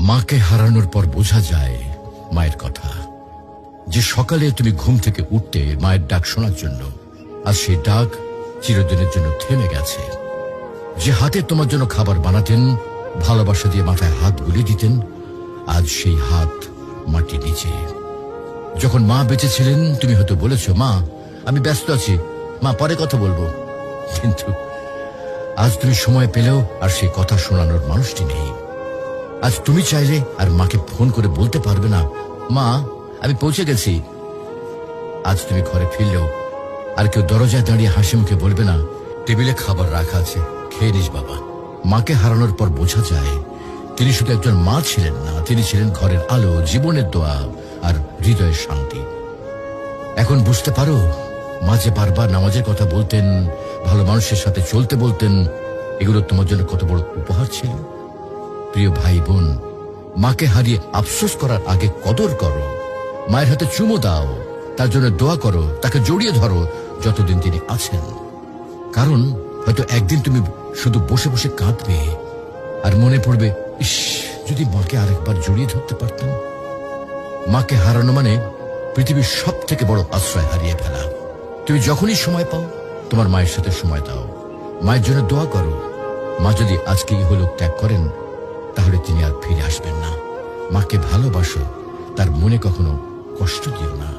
মাকে হারানোর পর বোঝা যায় মায়ের কথা। যে সকালে তুমি ঘুম থেকে উঠতে মায়ের ডাক শোনার জন্য, আর সেই ডাক চিরদিনের জন্য থেমে গেছে। যে হাতে তোমার জন্য খাবার বানাতেন, ভালোবাসা দিয়ে মাথায় হাত বুলিয়ে দিতেন, আজ সেই হাত মাটি নিচে। যখন মা বেঁচে ছিলেন তুমি হয়তো বলেছ, মা আমি ব্যস্ত আছি, মা পরে কথা বলবো। কিন্তু আজ তুমি সময় পেলেও আর সেই কথা শোনানোর মানুষটি নেই। আজ তুমি চাইলে আর মাকে ফোন করে বলতে পারবে না, মা আমি পৌঁছে গেছি। আজ তুমি ঘরে ফিরলেও আর কেউ দরজায় দাঁড়িয়ে হাসি মুখে বলবে না, টেবিলে খাবার রাখা আছে, খেয়ে নিস বাবা। মাকে হারানোর পর বোঝা যায় তিনি শুধু একজন মা ছিলেন না, তিনি ছিলেন ঘরের আলো, জীবনের দোয়া আর হৃদয়ের শান্তি। এখন বুঝতে পারো মা যে বারবার নামাজের কথা বলতেন, ভালো মানুষের সাথে চলতে বলতেন, এগুলো তোমার জন্য কত বড় উপহার ছিল। প্রিয় ভাই বোন, মাকে হারিয়ে আফসোস করার আগে কদর করো। মায়ের হাতে চুমো দাও, তার জন্য দোয়া করো, তাকে জড়িয়ে ধরো যতদিন তিনি আছেন। কারণ হয়তো একদিন তুমি শুধু বসে বসে কাঁদবে আর মনে পড়বে, ইস যদি মাকে আরেকবার জড়িয়ে ধরতে পারতাম। মাকে হারানো মানে পৃথিবীর সব থেকে বড় আশ্রয় হারিয়ে ফেলা। তুমি যখনই সময় পাও তোমার মায়ের সাথে সময় দাও, মায়ের জন্য দোয়া করো। মা যদি আজকে ইহলোক ত্যাগ করেন তাহলে তিনি আর ফিরে আসবেন না। মাকে ভালোবাসো, তার মনে কখনো কষ্ট দিও না।